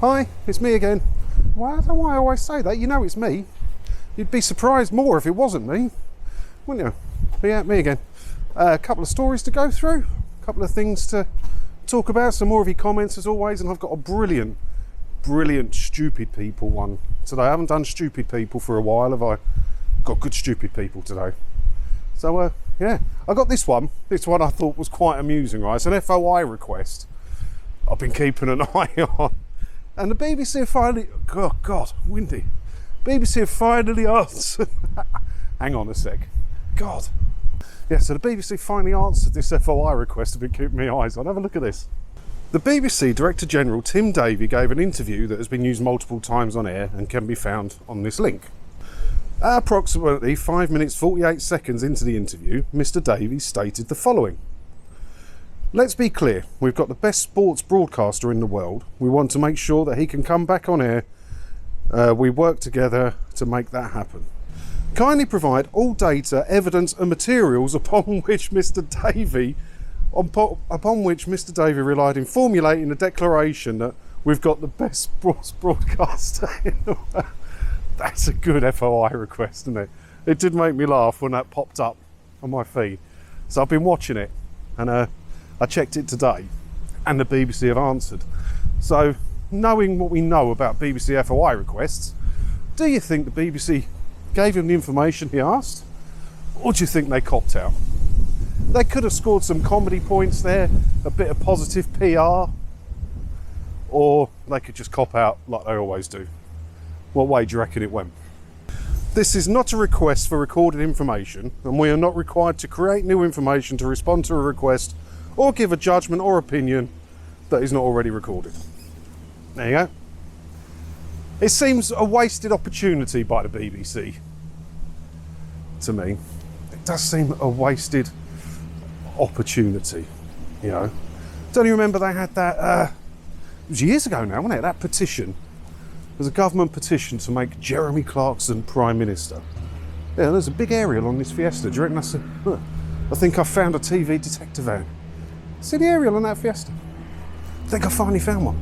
Hi, it's me again. Well, I don't know why I always say that. You know it's me. You'd be surprised more if it wasn't me, wouldn't you? But yeah, me again. A couple of stories to go through, a couple of things to talk about, some more of your comments as always, and I've got a brilliant stupid people one today. I haven't done stupid people for a while, have I? Got good stupid people today. So yeah, I got this one. This one I thought was quite amusing, right? It's an FOI request I've been keeping an eye on. And the BBC have finally, oh God, windy. BBC have finally answered. Hang on a sec. God. Yeah, so the BBC finally answered this FOI request I've been keeping my eyes on. Have a look at this. The BBC Director General Tim Davie gave an interview that has been used multiple times on air and can be found on this link. Approximately 5 minutes 48 seconds into the interview, Mr Davie stated the following. Let's be clear, we've got the best sports broadcaster in the world. We want to make sure that he can come back on air. We work together to make that happen. Kindly provide all data, evidence and materials upon which Mr Davie relied in formulating the declaration that we've got the best sports broadcaster in the world. That's a good FOI request, isn't it? It did make me laugh when that popped up on my feed. So I've been watching it and I checked it today and the BBC have answered. So knowing what we know about BBC FOI requests, do you think the BBC gave him the information he asked? Or do you think they copped out? They could have scored some comedy points there, a bit of positive PR, or they could just cop out like they always do. What way do you reckon it went? This is not a request for recorded information, and we are not required to create new information to respond to a request or give a judgment or opinion that is not already recorded. There you go. It seems a wasted opportunity by the BBC to me. It does seem a wasted opportunity, you know. Don't you remember they had that, it was years ago now, wasn't it? That petition. There's a government petition to make Jeremy Clarkson Prime Minister. Yeah, there's a big aerial on this Fiesta. Do you reckon that's a... Look, I think I found a TV detector van. See the aerial on that Fiesta? I think I finally found one.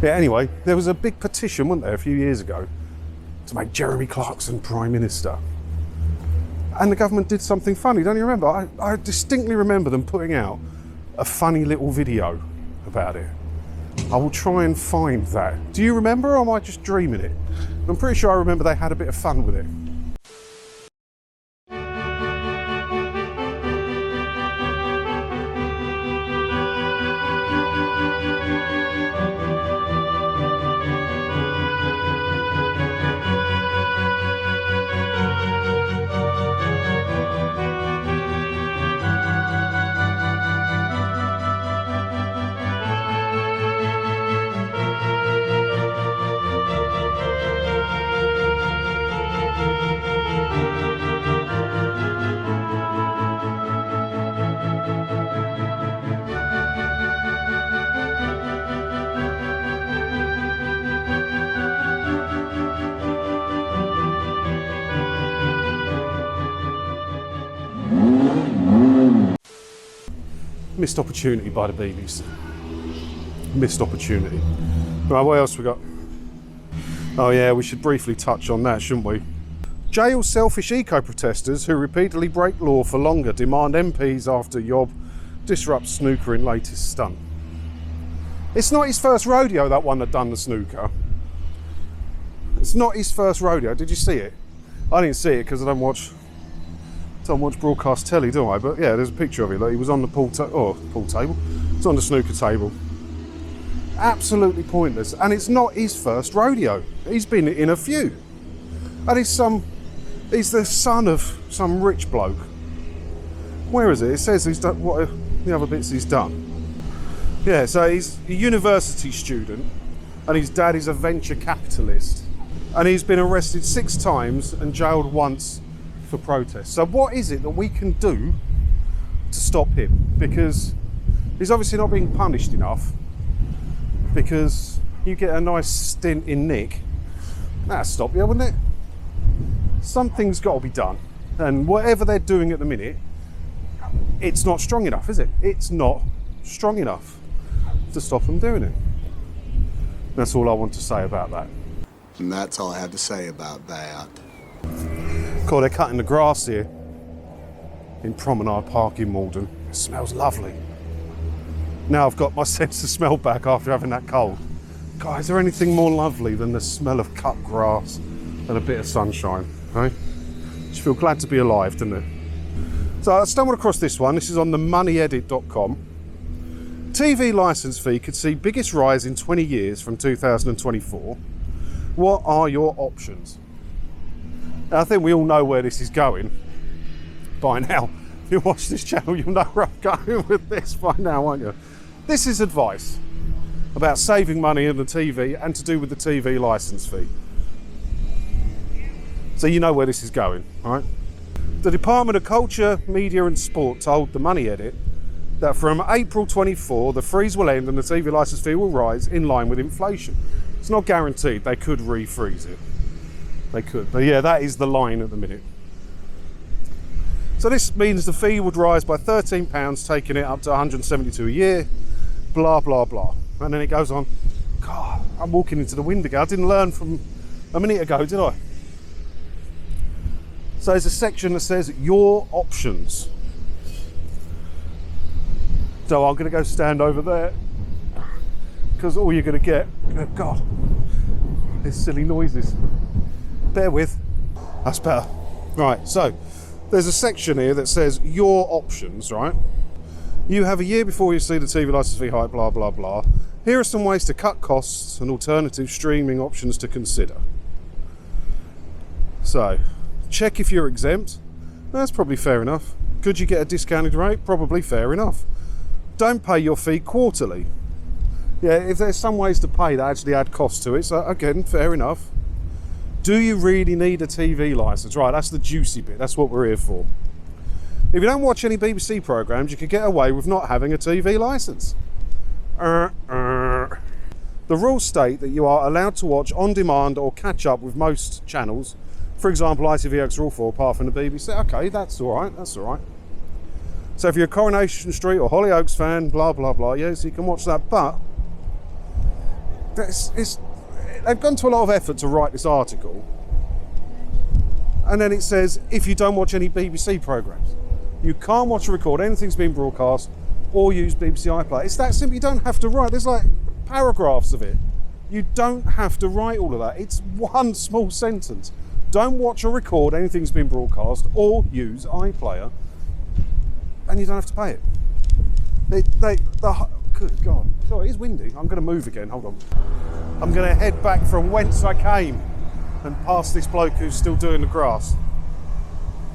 Yeah, anyway, there was a big petition, wasn't there, a few years ago to make Jeremy Clarkson Prime Minister. And the government did something funny, don't you remember? I distinctly remember them putting out a funny little video about it. I will try and find that. Do you remember, or am I just dreaming it? I'm pretty sure I remember they had a bit of fun with it. Missed opportunity by the BBC. Missed opportunity. Right, what else we got? Oh yeah, we should briefly touch on that, shouldn't we? Jail selfish eco-protesters who repeatedly break law for longer demand MPs after Yob disrupts snooker in latest stunt. It's not his first rodeo, that one that done the snooker. It's not his first rodeo. Did you see it? I didn't see it because I don't watch broadcast telly, do I? But yeah, there's a picture of it. Like he was on the pool table. It's on the snooker table. Absolutely pointless. And it's not his first rodeo. He's been in a few. And he's the son of some rich bloke. Where is it? It says he's done what the other bits he's done. Yeah, so he's a university student and his dad is a venture capitalist. And he's been arrested 6 times and jailed once for protest. So what is it that we can do to stop him? Because he's obviously not being punished enough, because you get a nice stint in Nick, that'll stop you, wouldn't it? Something's got to be done, and whatever they're doing at the minute, it's not strong enough, is it? It's not strong enough to stop them doing it. That's all I want to say about that. And that's all I have to say about that. Cool, they're cutting the grass here in Promenade Park in Malden. It smells lovely. Now I've got my sense of smell back after having that cold. God, is there anything more lovely than the smell of cut grass and a bit of sunshine, eh? Just feel glad to be alive, doesn't it? So I stumbled across this one. This is on the moneyedit.com. TV licence fee could see biggest rise in 20 years from 2024. What are your options? Now, I think we all know where this is going by now. If you watch this channel, you'll know where I'm going with this by now, won't you? This is advice about saving money on the TV and to do with the TV licence fee. So you know where this is going, right? The Department of Culture, Media and Sport told the Money Edit that from April 24, the freeze will end and the TV licence fee will rise in line with inflation. It's not guaranteed. They could refreeze it. They could. But yeah, that is the line at the minute. So this means the fee would rise by £13, taking it up to £172 a year, blah, blah, blah. And then it goes on. God, I'm walking into the wind again. I didn't learn from a minute ago, did I? So there's a section that says your options. So I'm going to go stand over there because all you're going to get, oh God, there's silly noises. Bear with, that's better. Right, so there's a section here that says your options, right? You have a year before you see the TV licence fee hike, blah, blah, blah. Here are some ways to cut costs and alternative streaming options to consider. So, check if you're exempt. That's probably fair enough. Could you get a discounted rate? Probably fair enough. Don't pay your fee quarterly. Yeah, if there's some ways to pay that actually add cost to it, so again, fair enough. Do you really need a TV licence? Right, that's the juicy bit. That's what we're here for. If you don't watch any BBC programmes, you could get away with not having a TV licence. The rules state that you are allowed to watch on demand or catch up with most channels. For example, ITVX Rule 4, apart from the BBC. Okay, that's all right, that's all right. So if you're a Coronation Street or Hollyoaks fan, blah, blah, blah, yes, you can watch that. But they've gone to a lot of effort to write this article. And then it says, if you don't watch any BBC programmes, you can't watch or record anything's being broadcast or use BBC iPlayer. It's that simple. You don't have to write. There's like paragraphs of it. You don't have to write all of that. It's one small sentence. Don't watch or record anything's been broadcast or use iPlayer, and you don't have to pay it. Good God. Sorry, it's windy. I'm going to move again. Hold on. I'm going to head back from whence I came and past this bloke who's still doing the grass.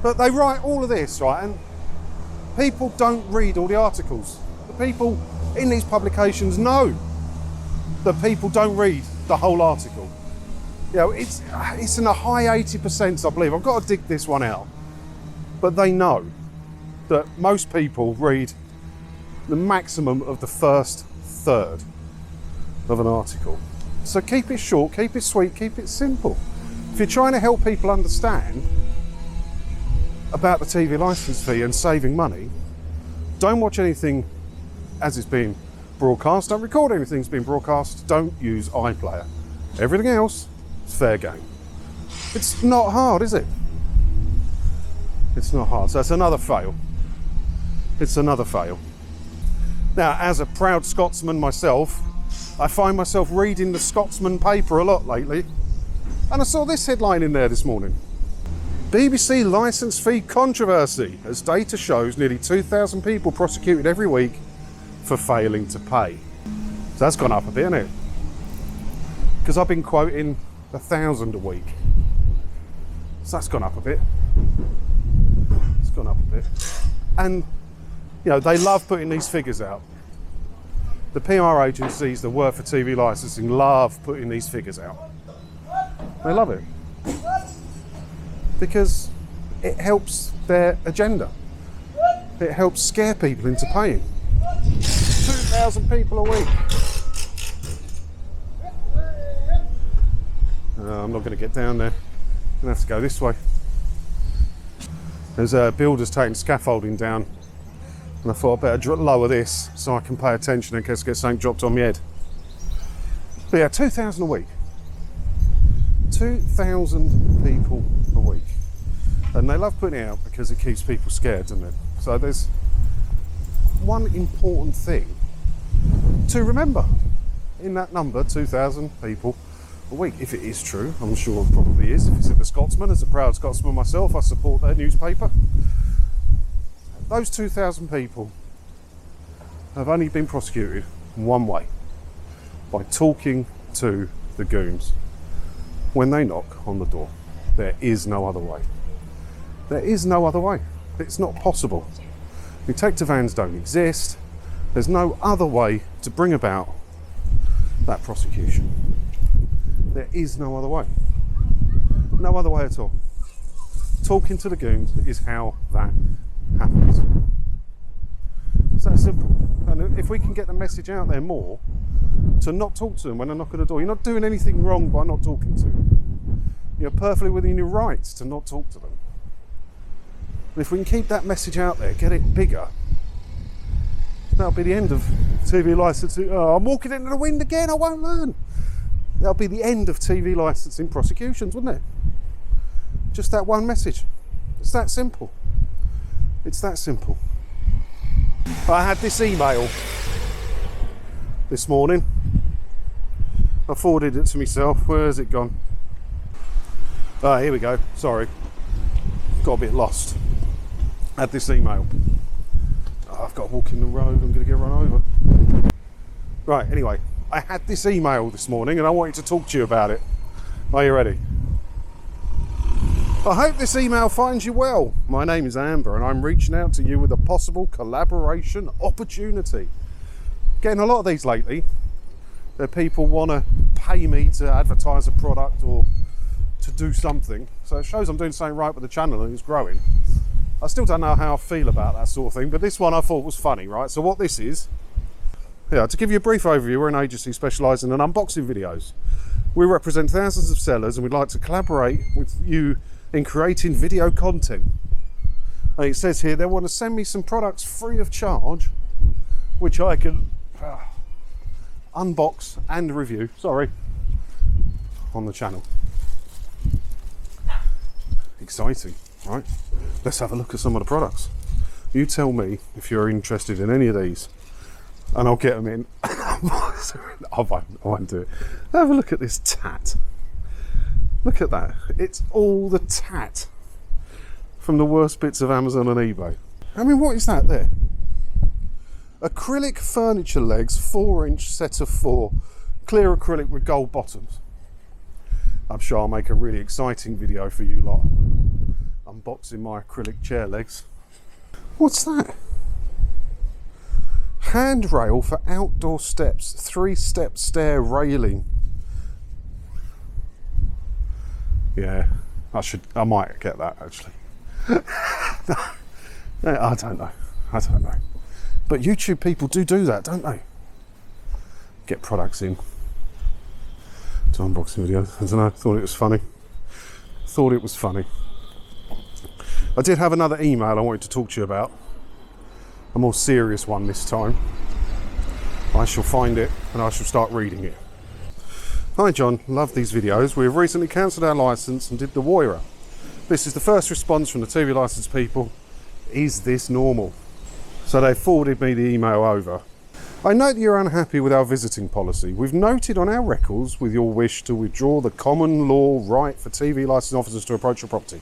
But they write all of this, right? And people don't read all the articles. The people in these publications know that people don't read the whole article. You know, it's in the high 80%, I believe. I've got to dig this one out. But they know that most people read the maximum of the first third of an article. So keep it short, keep it sweet, keep it simple. If you're trying to help people understand about the TV licence fee and saving money, don't watch anything as it's being broadcast, don't record anything that's being broadcast, don't use iPlayer. Everything else, it's fair game. It's not hard, is it? It's not hard. So it's another fail. It's another fail. Now, as a proud Scotsman myself, I find myself reading the Scotsman paper a lot lately, and I saw this headline in there this morning. BBC licence fee controversy, as data shows nearly 2,000 people prosecuted every week for failing to pay. So that's gone up a bit, hasn't it? Because I've been quoting 1,000 a week. So that's gone up a bit. It's gone up a bit. And, you know, they love putting these figures out. The PR agencies that work for TV licensing love putting these figures out. They love it. Because it helps their agenda. It helps scare people into paying. 2,000 people a week. I'm not going to get down there. I'm going to have to go this way. There's builders taking scaffolding down, and I thought I'd better lower this so I can pay attention in case I get something dropped on my head. But yeah, 2,000 a week. 2,000 people a week. And they love putting it out because it keeps people scared, doesn't it? So there's one important thing to remember in that number, 2,000 people a week, if it is true. I'm sure it probably is. If it's in the Scotsman, as a proud Scotsman myself, I support their newspaper. Those 2,000 people have only been prosecuted in one way, by talking to the goons when they knock on the door. There is no other way. There is no other way. It's not possible. Detective vans don't exist. There's no other way to bring about that prosecution. There is no other way. No other way at all. Talking to the goons is how that happens. It's that simple. And if we can get the message out there more, to not talk to them when they knock on the door. You're not doing anything wrong by not talking to them. You're perfectly within your rights to not talk to them. And if we can keep that message out there, get it bigger, that'll be the end of TV licensing. Oh, I'm walking into the wind again, I won't learn. That'll be the end of TV licensing prosecutions, wouldn't it? Just that one message. It's that simple. It's that simple. I had this email this morning. I forwarded it to myself. Where has it gone? Ah, here we go. Sorry. Got a bit lost. I had this email. Oh, I've got to walk in the road. I'm going to get run over. Right, anyway. I had this email this morning and I wanted to talk to you about it. Are you ready? I hope this email finds you well. My name is Amber and I'm reaching out to you with a possible collaboration opportunity. Getting a lot of these lately. That people want to pay me to advertise a product or to do something. So it shows I'm doing something right with the channel and it's growing. I still don't know how I feel about that sort of thing, but this one I thought was funny, right? So what this is, yeah, to give you a brief overview, we're an agency specialising in unboxing videos. We represent thousands of sellers and we'd like to collaborate with you in creating video content. And it says here they want to send me some products free of charge, which I can unbox and review, on the channel. Exciting, right? Let's have a look at some of the products. You tell me if you're interested in any of these and I'll get them in. I won't do it. Have a look at this tat. Look at that. It's all the tat from the worst bits of Amazon and eBay. I mean, what is that there? Acrylic furniture legs, 4-inch set of 4. Clear acrylic with gold bottoms. I'm sure I'll make a really exciting video for you lot. Unboxing my acrylic chair legs. What's that? Handrail for outdoor steps. 3-step stair railing. Yeah, I might get that actually. I don't know. But YouTube people do that, don't they? Get products in to unboxing videos. I don't know, thought it was funny. I did have another email I wanted to talk to you about. A more serious one this time. I shall find it and I shall start reading it. Hi John, love these videos. We have recently cancelled our licence and did the WOIRA. This is the first response from the TV licence people. Is this normal? So they forwarded me the email over. I note that you're unhappy with our visiting policy. We've noted on our records with your wish to withdraw the common law right for TV licence officers to approach your property.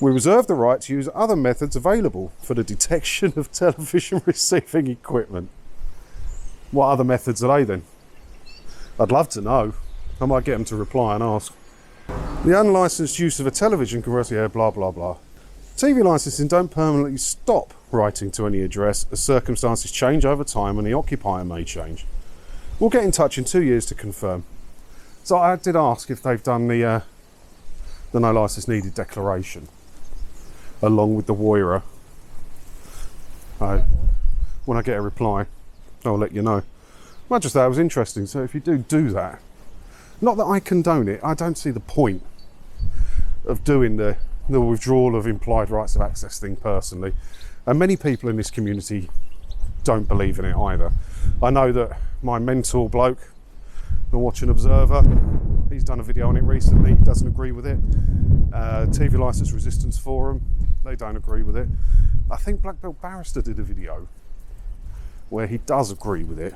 We reserve the right to use other methods available for the detection of television receiving equipment. What other methods are they then? I'd love to know. I might get them to reply and ask. The unlicensed use of a television converter, yeah, blah, blah, blah. TV licensing don't permanently stop writing to any address as circumstances change over time and the occupier may change. We'll get in touch in 2 years to confirm. So I did ask if they've done the no license needed declaration along with the WOIRA. When I get a reply, I'll let you know. I just thought it was interesting. So if you do that, not that I condone it, I don't see the point of doing the withdrawal of implied rights of access thing personally. And many people in this community don't believe in it either. I know that my mentor bloke been watching Observer. He's done a video on it recently, doesn't agree with it. TV License Resistance Forum, they don't agree with it. I think Black Belt Barrister did a video where he does agree with it.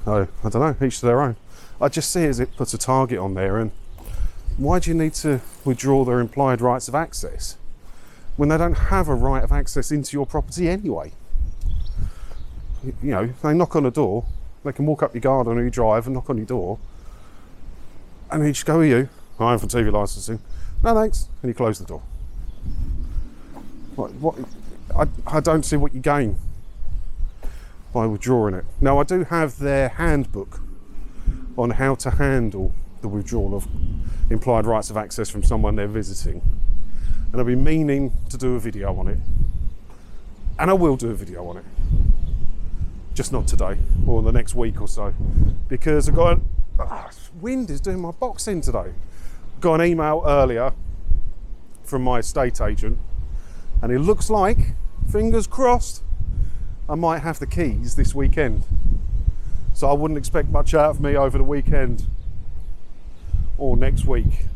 Oh, I don't know, each to their own. I just see it as it puts a target on there, and why do you need to withdraw their implied rights of access when they don't have a right of access into your property anyway? You know, they knock on a door, they can walk up your garden or your drive and knock on your door, and you just go, "Who are you?" "Oh, I'm from TV licensing." "No thanks," and you close the door. What? I don't see what you gain by withdrawing it. Now, I do have their handbook on how to handle the withdrawal of implied rights of access from someone they're visiting, and I've been meaning to do a video on it, and I will do a video on it, just not today or the next week or so, because I got wind is doing my box in today. Got an email earlier from my estate agent, and it looks like, fingers crossed, I might have the keys this weekend. So I wouldn't expect much out of me over the weekend or next week,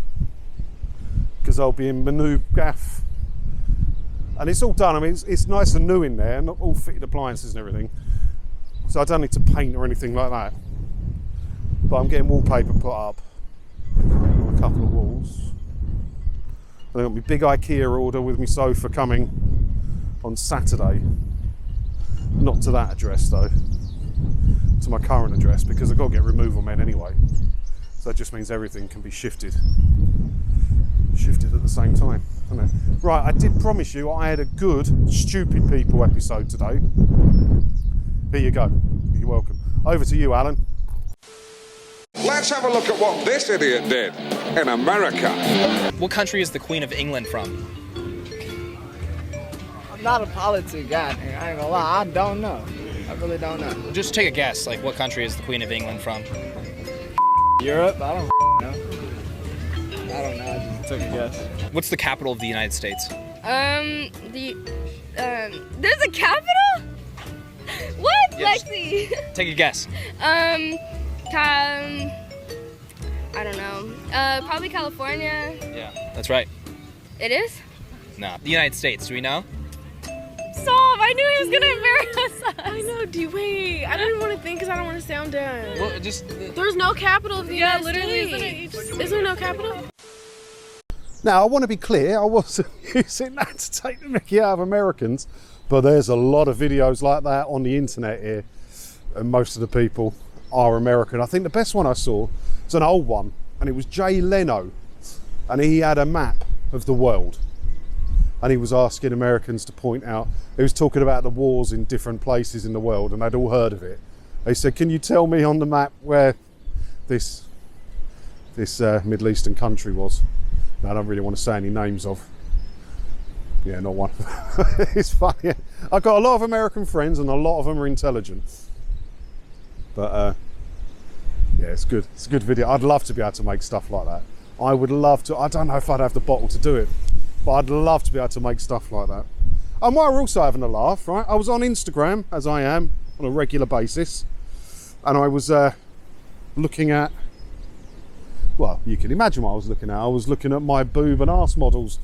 because I'll be in my new gaff. And it's all done. I mean, it's nice and new in there, not all fitted appliances and everything. So I don't need to paint or anything like that. But I'm getting wallpaper put up on a couple of walls. I've got my big IKEA order with my sofa coming on Saturday. Not to that address though, to my current address, because I've got to get removal men anyway. So that just means everything can be shifted at the same time. Right, I did promise you I had a good Stupid People episode today. Here you go. You're welcome. Over to you, Alan. Let's have a look at what this idiot did in America. What country is the Queen of England from? I'm not a politics guy, nigga. I ain't gonna lie, I don't know. I really don't know. Just take a guess, like what country is the Queen of England from? Europe? I don't know. I don't know, I just took a guess. What's the capital of the United States? There's a capital? What? Yes. Lexi? Take a guess. I don't know. Probably California. Yeah, that's right. It is? No. The United States, do we know? Stop! I knew he was gonna embarrass us. I know, wait. I don't even want to think because I don't want to sound dumb. Well, just... There's no capital of the United literally, States. Is there no capital? Now, I want to be clear, I wasn't using that to take the mickey out of Americans, but there's a lot of videos like that on the internet here, and most of the people are American. I think the best one I saw was an old one, and it was Jay Leno, and he had a map of the world, and he was asking Americans to point out, he was talking about the wars in different places in the world, and they'd all heard of it. They said, "Can you tell me on the map where this Middle Eastern country was?" I don't really want to say any names of. Yeah, not one. It's funny. I've got a lot of American friends, and a lot of them are intelligent. But yeah, it's good. It's a good video. I'd love to be able to make stuff like that. I would love to. I don't know if I'd have the bottle to do it, but I'd love to be able to make stuff like that. And while we're also having a laugh, right? I was on Instagram, as I am on a regular basis, and I was looking at, well, you can imagine what I was looking at. I was looking at my boob and arse models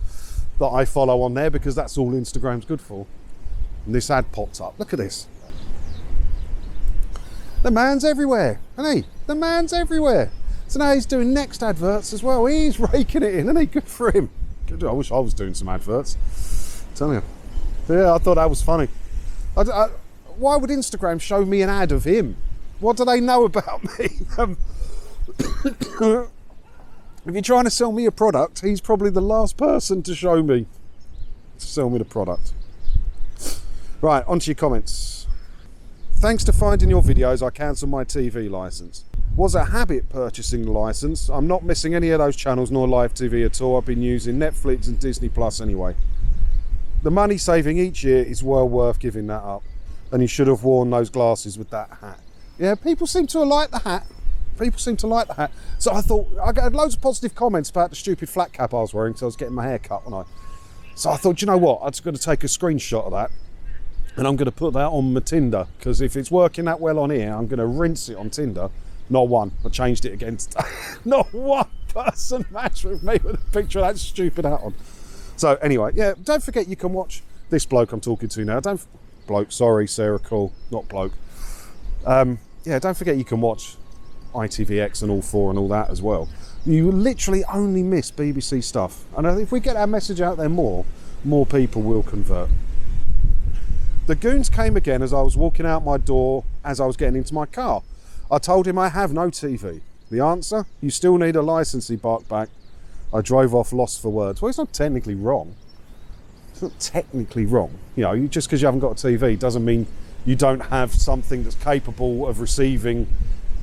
that I follow on there, because that's all Instagram's good for. And this ad popped up. Look at this. The man's everywhere, isn't he? The man's everywhere. So now he's doing next adverts as well. He's raking it in, isn't he? Good for him. Good. I wish I was doing some adverts. I'm telling you. Yeah, I thought that was funny. Why would Instagram show me an ad of him? What do they know about me? If you're trying to sell me a product, he's probably the last person to show me to sell me the product. Right, on to your comments. Thanks to finding your videos, I cancelled my TV licence. Was a habit purchasing the licence. I'm not missing any of those channels nor live TV at all. I've been using Netflix and Disney Plus anyway. The money saving each year is well worth giving that up. And you should have worn those glasses with that hat. Yeah, people seem to like the hat. People seem to like the hat. So I thought, I got loads of positive comments about the stupid flat cap I was wearing because I was getting my hair cut, wasn't I? So I thought, you know what, I'm just going to take a screenshot of that And I'm going to put that on my Tinder, because if it's working that well on here, I'm going to rinse it on Tinder. Not one. I changed it again today. Not one person matched with me with a picture of that stupid hat on. So anyway, yeah, don't forget you can watch this bloke I'm talking to now. Bloke, sorry, Sarah Cole, not bloke. Yeah, don't forget you can watch ITVX and All 4 and all that as well. You literally only miss BBC stuff. And if we get our message out there more people will convert. The goons came again as I was walking out my door as I was getting into my car. I told him I have no TV. The answer? You still need a licence, he barked back. I drove off lost for words. Well, it's not technically wrong. It's not technically wrong. You know, just because you haven't got a TV doesn't mean you don't have something that's capable of receiving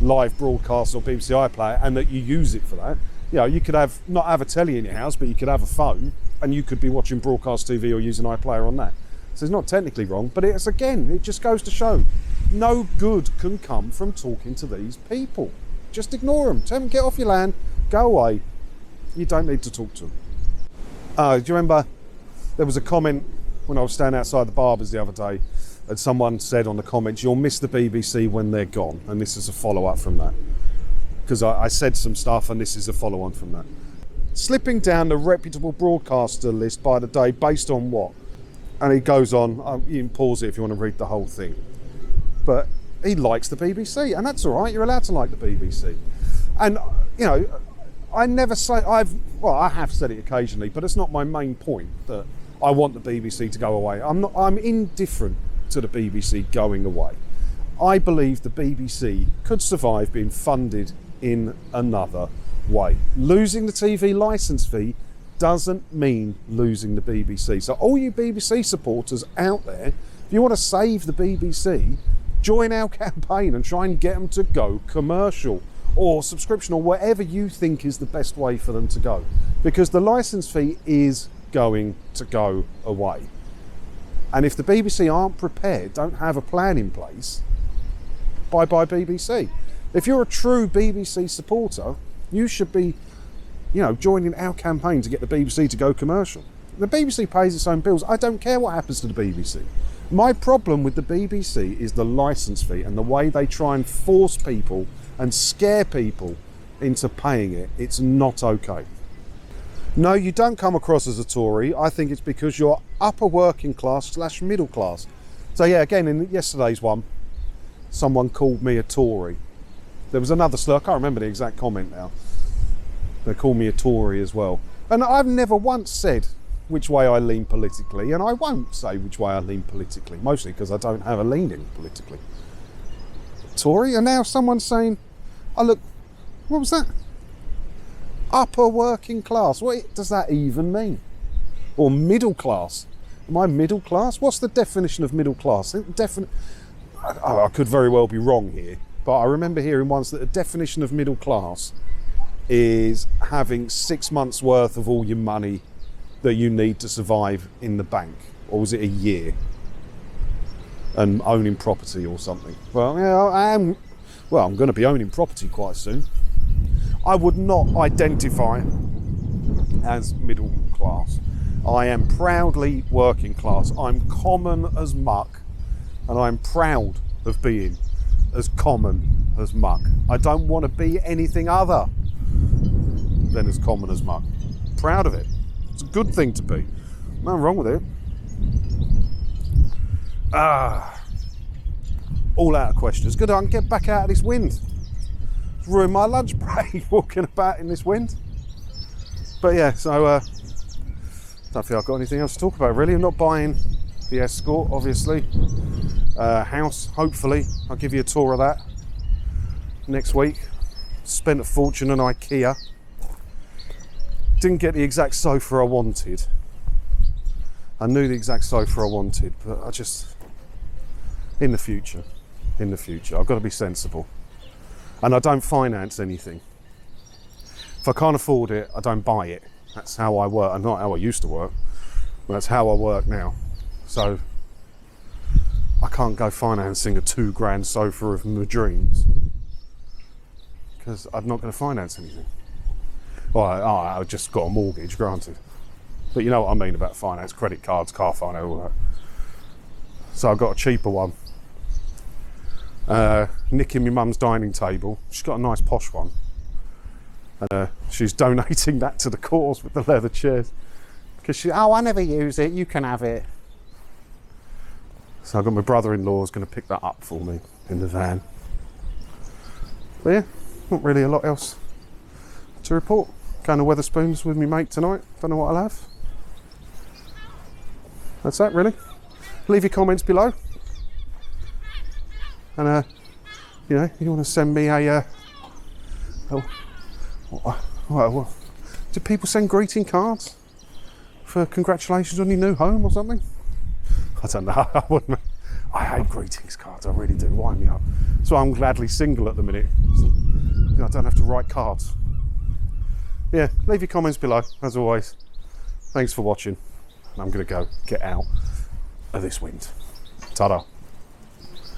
live broadcasts or BBC iPlayer and that you use it for that. You know, you could not have a telly in your house, but you could have a phone and you could be watching broadcast TV or using iPlayer on that. So it's not technically wrong, but it's, again, it just goes to show no good can come from talking to these people. Just ignore them. Tell them, get off your land, go away. You don't need to talk to them. Do you remember there was a comment when I was standing outside the barbers the other day, and someone said on the comments, you'll miss the BBC when they're gone. And this is a follow-up from that. Because I said some stuff and this is a follow-on from that. Slipping down the reputable broadcaster list by the day based on what? And he goes on, you can pause it if you want to read the whole thing. But he likes the BBC, and that's all right, you're allowed to like the BBC. And, you know, I never say, I have said it occasionally, but it's not my main point that I want the BBC to go away. I'm indifferent to the BBC going away. I believe the BBC could survive being funded in another way. Losing the TV licence fee doesn't mean losing the BBC. So all you BBC supporters out there, if you want to save the BBC, join our campaign and try and get them to go commercial or subscription or whatever you think is the best way for them to go. Because the licence fee is going to go away. And if the BBC aren't prepared, don't have a plan in place, bye-bye BBC. If you're a true BBC supporter, you should be, you know, joining our campaign to get the BBC to go commercial. The BBC pays its own bills. I don't care what happens to the BBC. My problem with the BBC is the licence fee and the way they try and force people and scare people into paying it. It's not okay. No, you don't come across as a Tory. I think it's because you're upper working class / middle class. So yeah, again, in yesterday's one, someone called me a Tory. There was another slur, I can't remember the exact comment now. They called me a Tory as well. And I've never once said which way I lean politically, and I won't say which way I lean politically, mostly because I don't have a leaning politically. Tory, and now someone's saying, oh look, what was that? Upper working class, what does that even mean? Or middle class? Am I middle class? What's the definition of middle class? I could very well be wrong here, but I remember hearing once that the definition of middle class is having 6 months worth of all your money that you need to survive in the bank, or was it a year? And owning property or something. Well, yeah, I'm going to be owning property quite soon. I would not identify as middle class. I am proudly working class. I'm common as muck, and I'm proud of being as common as muck. I don't want to be anything other than as common as muck. Proud of it. It's a good thing to be. Nothing wrong with it. All out of questions. Good, I can get back out of this wind. It's ruined my lunch break walking about in this wind. But yeah, so don't think I've got anything else to talk about really. I'm not buying the Escort, obviously. House, hopefully. I'll give you a tour of that next week. Spent a fortune on IKEA. Didn't get the exact sofa I wanted. I knew the exact sofa I wanted, but I just, in the future, I've got to be sensible. And I don't finance anything. If I can't afford it, I don't buy it. That's how I work, and not how I used to work, but that's how I work now. So I can't go financing a £2,000 sofa of my dreams because I'm not going to finance anything. Well, I just got a mortgage, granted. But you know what I mean about finance, credit cards, car finance, all that. So I got a cheaper one. Nicking my mum's dining table. She's got a nice posh one. She's donating that to the cause with the leather chairs. Because I never use it, you can have it. So I've got my brother-in-law's going to pick that up for me in the van. But yeah, not really a lot else to report. Going to Wetherspoons with my mate tonight. Don't know what I'll have. That's that really. Leave your comments below. And you know, you want to send me a do people send greeting cards for congratulations on your new home or something? I don't know. I hate greetings cards, I really do. Wind me up. So I'm gladly single at the minute. So I don't have to write cards. Yeah, leave your comments below, as always. Thanks for watching. I'm going to go get out of this wind. Ta-da.